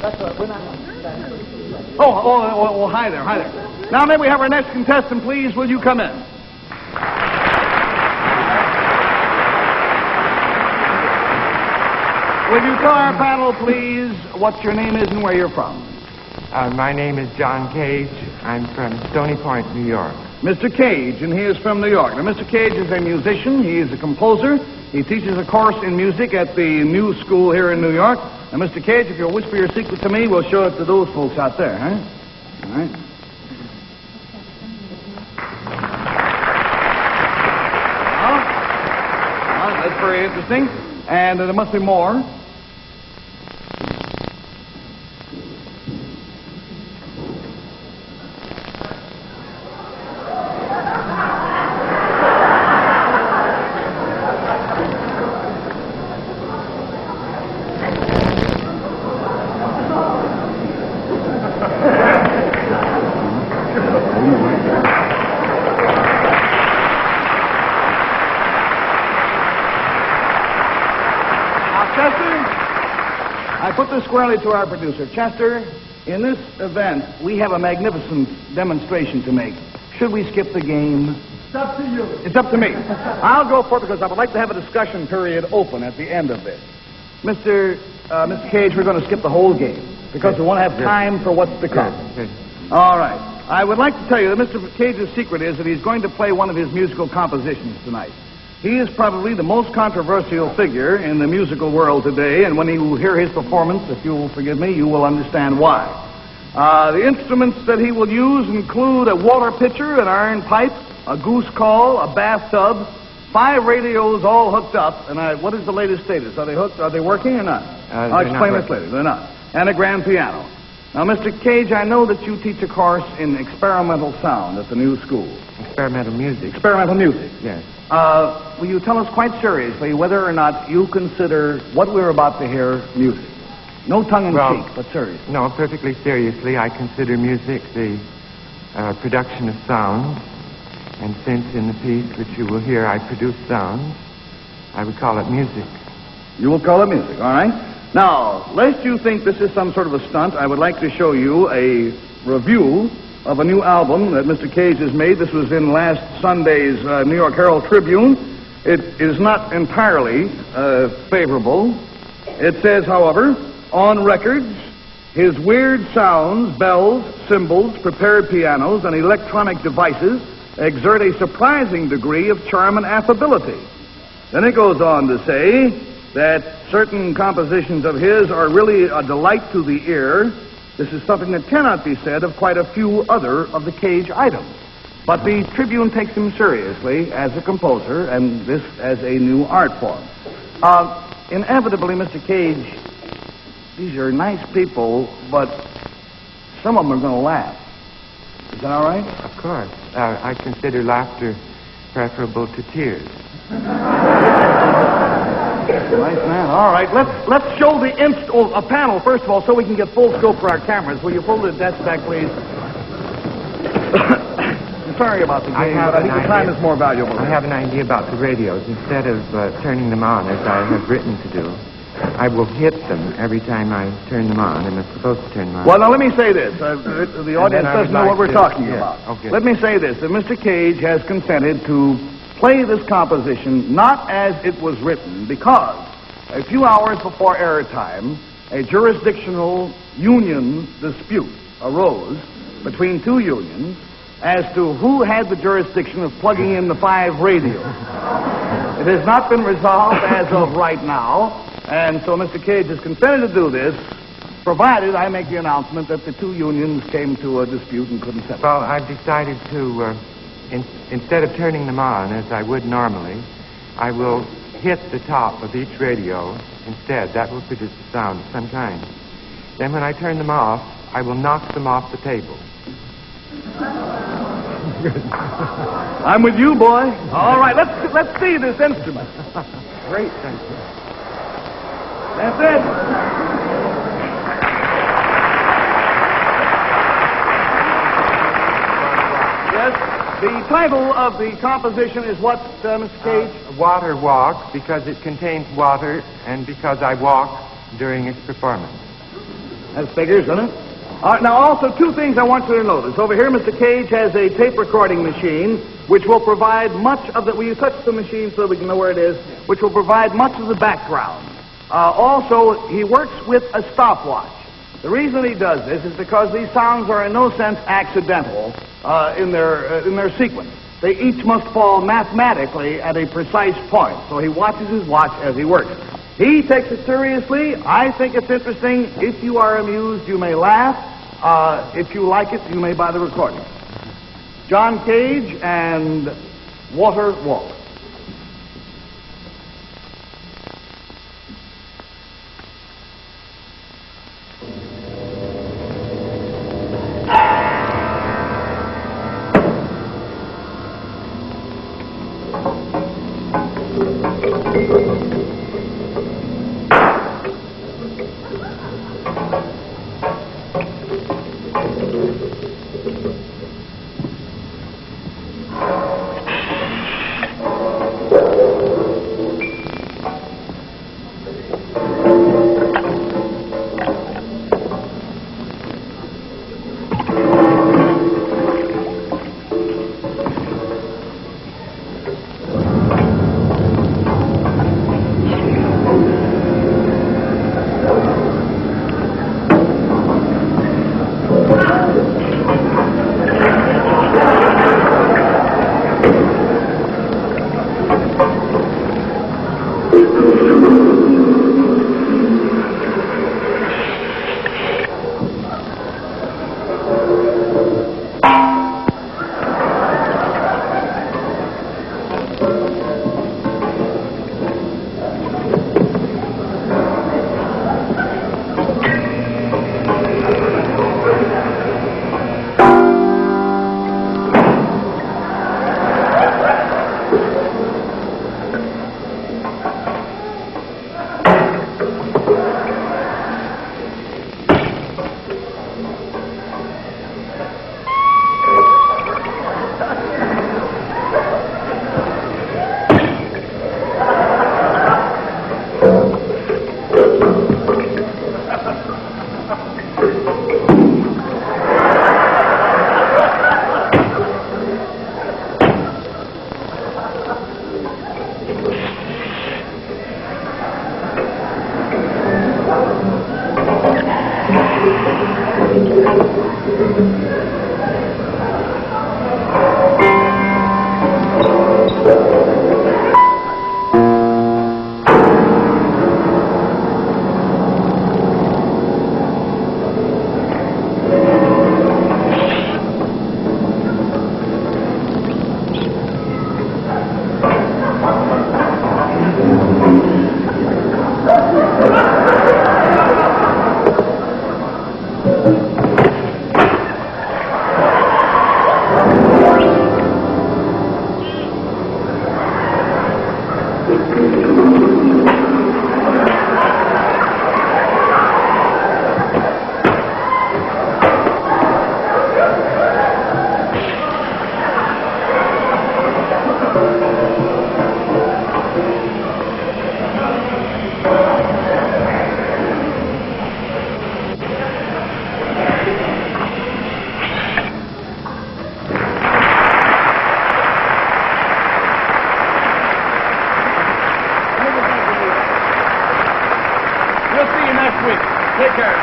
That's right. We're not. Oh, hi there, hi there. Now, may we have our next contestant, please? Will you come in? Will you tell our panel, please, what your name is and where you're from? My name is John Cage. I'm from Stony Point, New York. Mr. Cage, and he is from New York. Now, Mr. Cage is a musician. He is a composer. He teaches a course in music at the New School here in New York. Now, Mr. Cage, if you'll whisper your secret to me, we'll show it to those folks out there, huh? All right. Well, that's very interesting. And there must be more. I put this squarely to our producer. Chester, in this event, we have a magnificent demonstration to make. Should we skip the game? It's up to you. It's up to me. I'll go for it because I would like to have a discussion period open at the end of this. Mr. Cage, we're going to skip the whole game because we want to have time for what's to come. All right. I would like to tell you that Mr. Cage's secret is that he's going to play one of his musical compositions tonight. He is probably the most controversial figure in the musical world today, and when you hear his performance, if you will forgive me, you will understand why. The instruments that he will use include a water pitcher, an iron pipe, a goose call, a bathtub, 5 radios all hooked up, and what is the latest status? Are they hooked? Are they working or not? I'll explain this later. They're not. And a grand piano. Now, Mr. Cage, I know that you teach a course in experimental sound at the New School. Experimental music? Experimental music. Yes. Will you tell us quite seriously whether or not you consider what we're about to hear music? No tongue-in-cheek, but seriously. No, perfectly seriously. I consider music the production of sound. And since in the piece which you will hear I produce sounds, I would call it music. You will call it music, all right? Now, lest you think this is some sort of a stunt, I would like to show you a review of a new album that Mr. Cage has made. This was in last Sunday's New York Herald Tribune. It is not entirely favorable. It says, however, on records, his weird sounds, bells, cymbals, prepared pianos, and electronic devices exert a surprising degree of charm and affability. Then it goes on to say that certain compositions of his are really a delight to the ear. This is something that cannot be said of quite a few other of the Cage items. But the Tribune takes him seriously as a composer, and this as a new art form. Inevitably, Mr. Cage, these are nice people, but some of them are going to laugh. Is that all right? Of course. I consider laughter preferable to tears. Nice man. All right, let's show the a panel first of all, so we can get full scope for our cameras. Will you pull the desk back, please? I'm sorry about the game, but I think the time is more valuable. I have an idea about the radios. Instead of turning them on, as I have written to do, I will hit them every time I turn them on. I'm supposed to turn them on. Well, now let me say this. The audience doesn't know what we're talking about. Okay. Let me say this, that Mr. Cage has consented to play this composition not as it was written, because a few hours before airtime, a jurisdictional union dispute arose between two unions as to who had the jurisdiction of plugging in the 5 radios. It has not been resolved as of right now, and so Mr. Cage has consented to do this, provided I make the announcement that the two unions came to a dispute and couldn't settle. Well, I've decided to, instead of turning them on as I would normally, I will hit the top of each radio instead. That will produce a sound of some kind. Then when I turn them off, I will knock them off the table. I'm with you, boy. All right, let's see this instrument. Great, thank you. That's it. Yes, the title of the composition is what, Mr. Cage? Water Walk, because it contains water and because I walk during its performance. That figures, doesn't it? Now, also, two things I want you to notice. Over here, Mr. Cage has a tape recording machine, which will provide much of the... Will you touch the machine so we can know where it is? Which will provide much of the background. Also, he works with a stopwatch. The reason he does this is because these sounds are in no sense accidental in their sequence. They each must fall mathematically at a precise point. So he watches his watch as he works. He takes it seriously. I think it's interesting. If you are amused, you may laugh. If you like it, you may buy the recording. John Cage and Walter Walt. We'll see you next week. Take care.